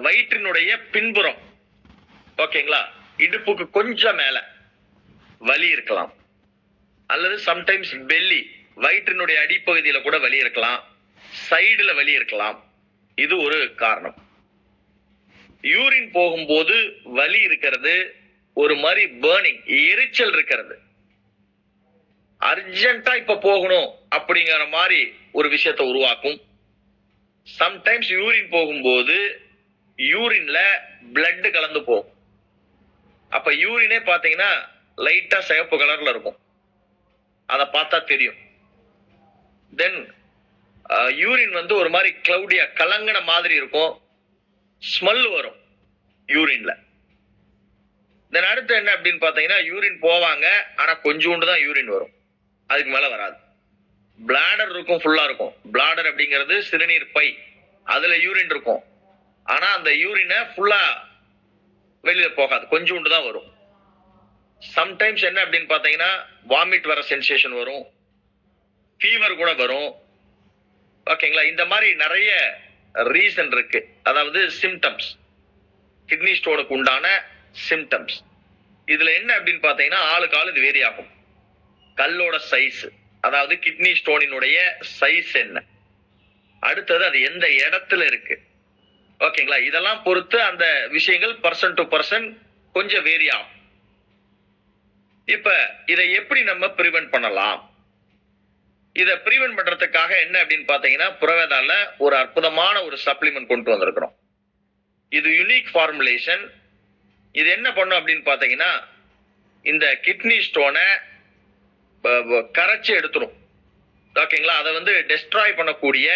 வயிற்றினுடைய பின்புறம், ஓகேங்களா, இடுப்புக்கு கொஞ்சம் மேல வலி இருக்கலாம், அல்லது சம்டைம்ஸ் பெல்லி, வயிற்றினுடைய அடிப்பகுதியில கூட வலி இருக்கலாம், சைடுல வலி இருக்கலாம். இது ஒரு காரணம். யூரின் போகும்போது வலி இருக்கிறது, ஒரு மாதிரி பர்னிங், எரிச்சல் இருக்கிறது, அர்ஜென்ட்டா இப்ப போகணும் அப்படிங்கிற மாதிரி ஒரு விஷயத்தை உருவாக்கும். சம்டைம்ஸ் யூரின் போகும்போது யூரின்ல பிளட் கலந்து போகும். அப்ப யூரினே பாத்தீங்கன்னா லைட்டா சிவப்பு கலர்ல இருக்கும், அதை பார்த்தா தெரியும். தென் யூரின் ஒரு மாதிரி கிளவுடியா கலங்கின மாதிரி இருக்கும், ஸ்மெல் வரும் யூரின்ல. தென் அடுத்து என்ன அப்படின்னு பாத்தீங்கன்னா, யூரின் போவாங்க, ஆனா கொஞ்சோண்டு தான் யூரின் வரும், அதுக்கு மேல வராது. பிளாடர் இருக்கும், ஃபுல்லா இருக்கும். பிளாடர் அப்படிங்கிறது சிறுநீர் பை, அதுல யூரின் இருக்கும், ஆனா அந்த யூரினை ஃபுல்லா வெளியில போகாது, கொஞ்சோண்டு தான் வரும். சம்டைம்ஸ் என்ன அப்படின்னு பாத்தீங்கன்னா, வாமிட் வர சென்சேஷன் வரும், ஃபீவர் கூட வரும், ஓகேங்களா. இந்த மாதிரி நிறைய ரீசன் இருக்கு, அதாவது சிம்டம்ஸ், கிட்னி ஸ்டோனுக்கு உண்டான சிம்டம்ஸ். இதுல என்ன அப்படின்னு பாத்தீங்கன்னா, ஆளுக்கு ஆளு இது வேரி ஆகும். கல்லோட சைஸ், அதாவது கிட்னி ஸ்டோனினுடைய சைஸ் என்ன, அடுத்தது அது எந்த இடத்துல இருக்கு, ஓகேங்களா, இதெல்லாம் பொறுத்து அந்த விஷயங்கள் பர்சன் டு பர்சன் கொஞ்சம் வேரி ஆகும். இப்ப இதை எப்படி நம்ம பிரிவென்ட் பண்ணலாம்? இதை பிரிவென்ட் பண்றதுக்காக என்ன அப்படின்னு பாத்தீங்கன்னா, புரவேதால ஒரு அற்புதமான ஒரு சப்ளிமெண்ட் கொண்டு வந்திருக்கிறோம். இது யூனிக் ஃபார்முலேஷன். இது என்ன பண்ணும் அப்படின்னு பாத்தீங்கன்னா, இந்த கிட்னி ஸ்டோனை கரைச்சி எடுத்துரும், ஓகேங்களா. அதை டெஸ்ட்ராய் பண்ணக்கூடிய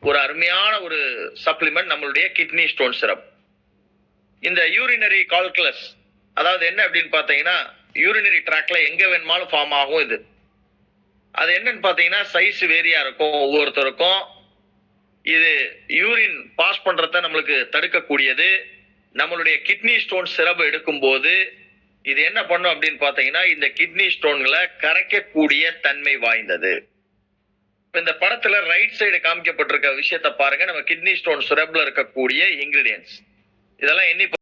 ஒரு அருமையான ஒரு சப்ளிமெண்ட் நம்மளுடைய கிட்னி ஸ்டோன் சிரப். இந்த யூரினரி கால்குலஸ், அதாவது என்ன அப்படின்னு பாத்தீங்கன்னா, யூரினரி ட்ராக்ல எங்க வேணுமாலும் ஃபார்ம் ஆகும். இது அது என்னன்னு பாத்தீங்கன்னா, சைஸ் வேரியா இருக்கும் ஒவ்வொருத்தருக்கும். இது யூரின் பாஸ் பண்றத நம்மளுக்கு தடுக்கக்கூடியது. நம்மளுடைய கிட்னி ஸ்டோன் சிரப் எடுக்கும் போது இது என்ன பண்ணும் அப்படின்னு பாத்தீங்கன்னா, இந்த கிட்னி ஸ்டோன்களை கரைக்கக்கூடிய தன்மை வாய்ந்தது. இந்த படத்துல ரைட் சைடு காமிக்கப்பட்டிருக்க விஷயத்தை பாருங்க. நம்ம கிட்னி ஸ்டோன் சிரப்ல இருக்கக்கூடிய இன்கிரிடியன்ஸ் இதெல்லாம் எண்ணி